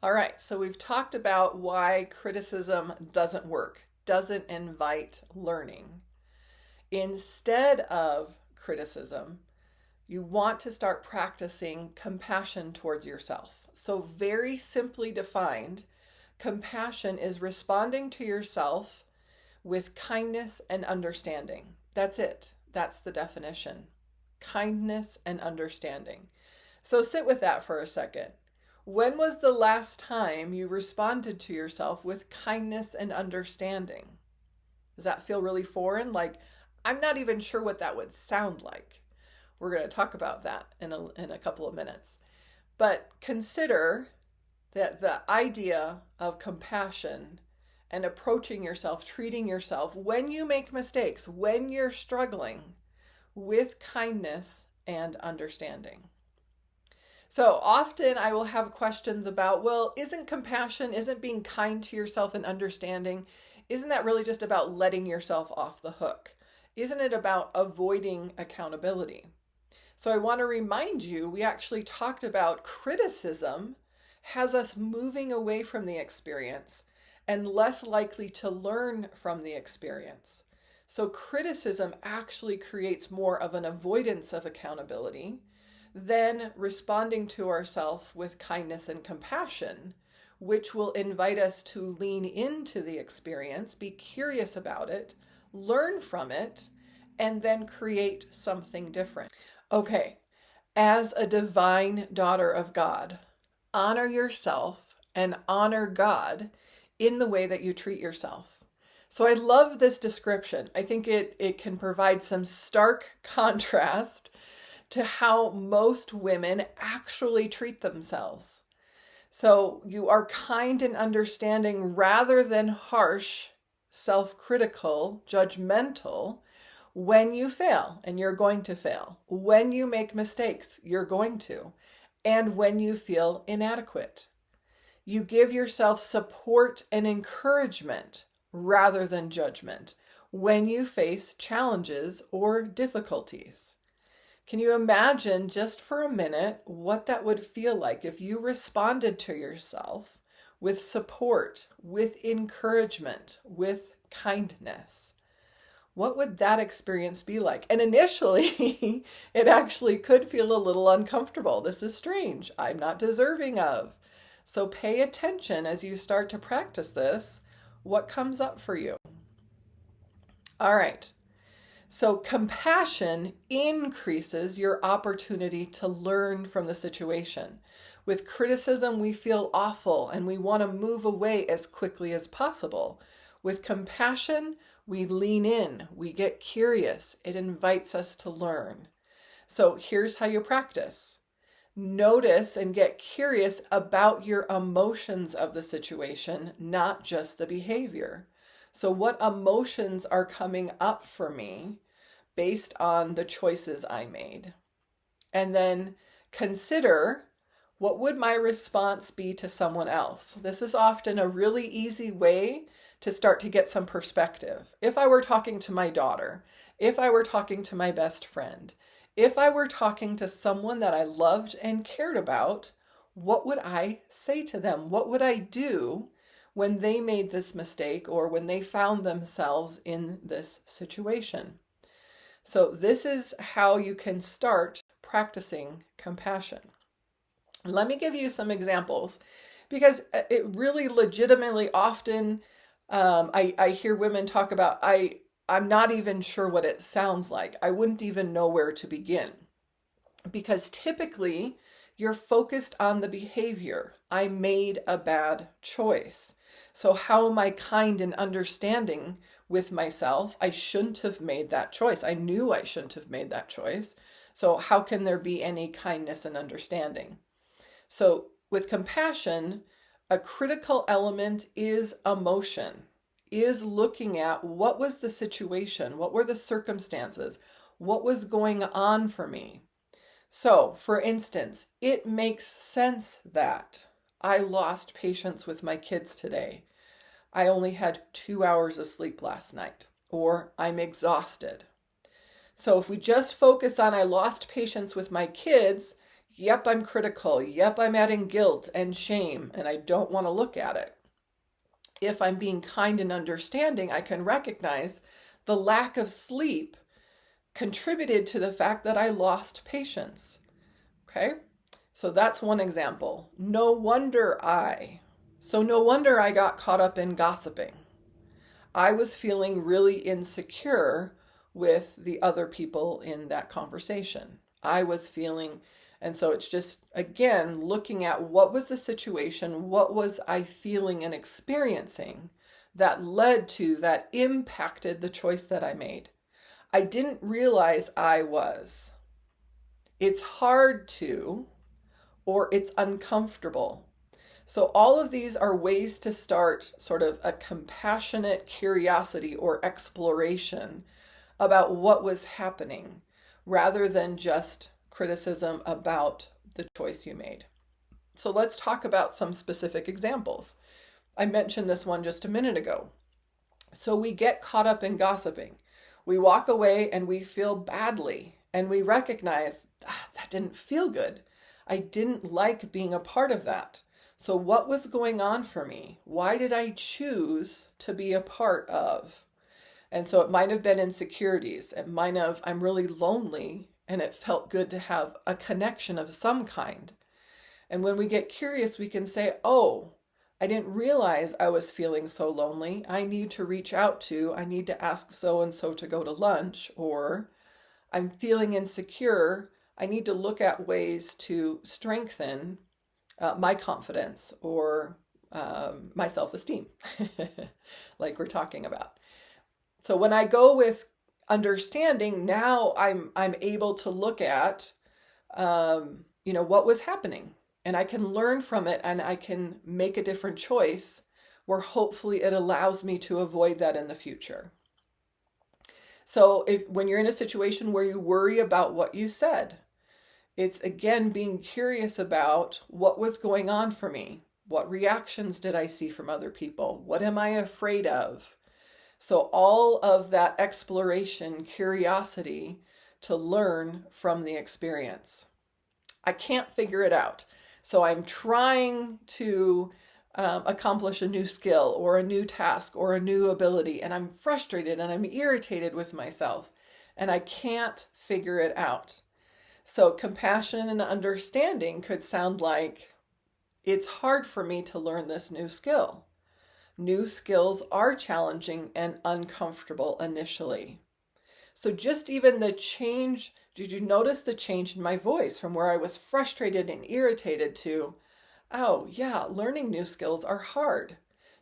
All right, so we've talked about why criticism doesn't work, doesn't invite learning. Instead of criticism, you want to start practicing compassion towards yourself. So, very simply defined, compassion is responding to yourself with kindness and understanding. That's it. That's the definition. Kindness and understanding. So sit with that for a second. When was the last time you responded to yourself with kindness and understanding? Does that feel really foreign? Like, I'm not even sure what that would sound like. We're going to talk about that in a couple of minutes. But consider that the idea of compassion and approaching yourself, treating yourself when you make mistakes, when you're struggling, with kindness and understanding. So often I will have questions about, well, isn't compassion, isn't being kind to yourself and understanding, isn't that really just about letting yourself off the hook? Isn't it about avoiding accountability? So I want to remind you, we actually talked about criticism has us moving away from the experience and less likely to learn from the experience. So criticism actually creates more of an avoidance of accountability than responding to ourselves with kindness and compassion, which will invite us to lean into the experience, be curious about it, learn from it, and then create something different. Okay, as a divine daughter of God, honor yourself and honor God in the way that you treat yourself. So I love this description. I think it can provide some stark contrast to how most women actually treat themselves. So you are kind and understanding rather than harsh, self-critical, judgmental when you fail, and you're going to fail. When you make mistakes, you're going to. And when you feel inadequate. You give yourself support and encouragement rather than judgment when you face challenges or difficulties. Can you imagine just for a minute what that would feel like if you responded to yourself with support, with encouragement, with kindness? What would that experience be like? And initially, it actually could feel a little uncomfortable. This is strange. I'm not deserving of. So pay attention as you start to practice this, what comes up for you. All right. So compassion increases your opportunity to learn from the situation. With criticism, we feel awful and we want to move away as quickly as possible. With compassion, we lean in, we get curious. It invites us to learn. So here's how you practice. Notice and get curious about your emotions of the situation, not just the behavior. So what emotions are coming up for me based on the choices I made? And then consider, what would my response be to someone else? This is often a really easy way to start to get some perspective. If I were talking to my daughter, if I were talking to my best friend, if I were talking to someone that I loved and cared about, what would I say to them? What would I do when they made this mistake or when they found themselves in this situation? So this is how you can start practicing compassion. Let me give you some examples because it really legitimately often I hear women talk about, I'm not even sure what it sounds like. I wouldn't even know where to begin. Because typically you're focused on the behavior. I made a bad choice. So how am I kind and understanding with myself? I shouldn't have made that choice. I knew I shouldn't have made that choice. So how can there be any kindness and understanding? So with compassion, a critical element is emotion, is looking at what was the situation, what were the circumstances, what was going on for me. So, for instance, it makes sense that I lost patience with my kids today. I only had 2 hours of sleep last night, or I'm exhausted. So if we just focus on I lost patience with my kids, Yep, I'm critical. Yep, I'm adding guilt and shame, and I don't want to look at it. If I'm being kind and understanding, I can recognize the lack of sleep contributed to the fact that I lost patience. Okay? So that's one example. No wonder I got caught up in gossiping. I was feeling really insecure with the other people in that conversation. I was feeling, and so it's just, again, looking at what was the situation, what was I feeling and experiencing that led to, that impacted the choice that I made. I didn't realize I was. It's hard to, or it's uncomfortable. So all of these are ways to start sort of a compassionate curiosity or exploration about what was happening rather than just criticism about the choice you made. So let's talk about some specific examples. I mentioned this one just a minute ago. So we get caught up in gossiping. We walk away and we feel badly and we recognize that didn't feel good. I didn't like being a part of that. So what was going on for me? Why did I choose to be a part of? And so it might have been insecurities. It might have, I'm really lonely and it felt good to have a connection of some kind. And when we get curious, we can say, oh, I didn't realize I was feeling so lonely. I need to reach out to, I need to ask so-and-so to go to lunch, or I'm feeling insecure. I need to look at ways to strengthen my confidence or my self-esteem, like we're talking about. So when I go with understanding, now I'm able to look at what was happening, and I can learn from it, and I can make a different choice where hopefully it allows me to avoid that in the future. So when you're in a situation where you worry about what you said, it's again being curious about what was going on for me. What reactions did I see from other people? What am I afraid of? So all of that exploration, curiosity to learn from the experience. I can't figure it out. So I'm trying to accomplish a new skill or a new task or a new ability, and I'm frustrated and I'm irritated with myself, and I can't figure it out. So compassion and understanding could sound like, it's hard for me to learn this new skill. New skills are challenging and uncomfortable initially. So just even the change, did you notice the change in my voice from where I was frustrated and irritated to, oh yeah, learning new skills are hard.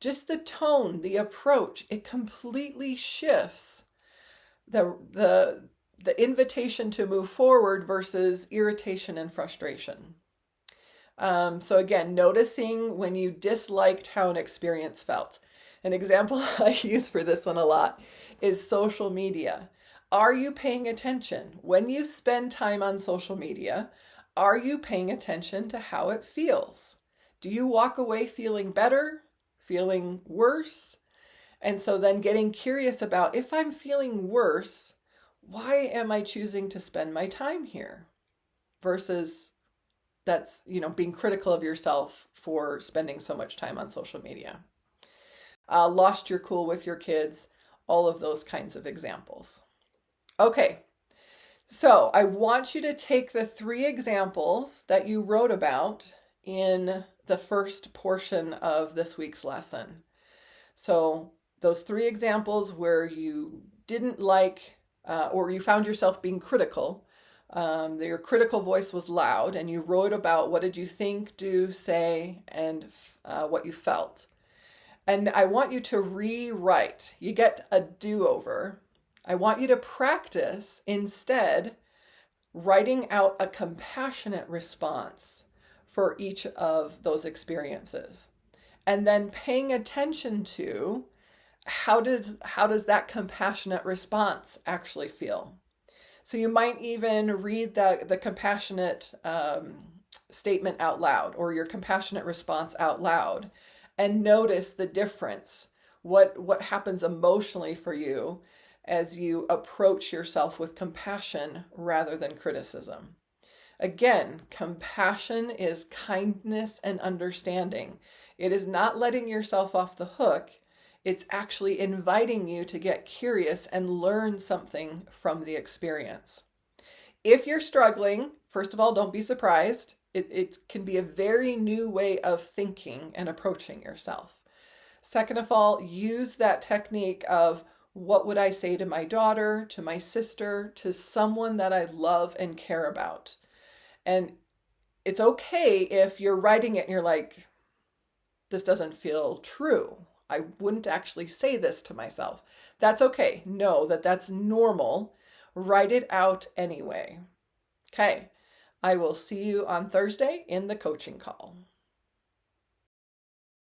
Just the tone, the approach, it completely shifts the invitation to move forward versus irritation and frustration. So again, noticing when you disliked how an experience felt. An example I use for this one a lot is social media. Are you paying attention? When you spend time on social media, are you paying attention to how it feels? Do you walk away feeling better, feeling worse? And so then getting curious about, if I'm feeling worse, why am I choosing to spend my time here? Versus that's, being critical of yourself for spending so much time on social media. Lost your cool with your kids, all of those kinds of examples. Okay, so I want you to take the 3 examples that you wrote about in the first portion of this week's lesson. So those 3 examples where you didn't like or you found yourself being critical, your critical voice was loud, and you wrote about what did you think, do, say, and what you felt. And I want you to rewrite. You get a do-over. I want you to practice instead writing out a compassionate response for each of those experiences. And then paying attention to how does that compassionate response actually feel. So you might even read the compassionate statement out loud, or your compassionate response out loud, and notice the difference. What happens emotionally for you as you approach yourself with compassion rather than criticism. Again, compassion is kindness and understanding. It is not letting yourself off the hook. It's actually inviting you to get curious and learn something from the experience. If you're struggling, first of all, don't be surprised. It can be a very new way of thinking and approaching yourself. Second of all, use that technique of what would I say to my daughter, to my sister, to someone that I love and care about. And it's okay if you're writing it and you're like, this doesn't feel true. I wouldn't actually say this to myself. That's okay. Know that that's normal. Write it out anyway. Okay. I will see you on Thursday in the coaching call.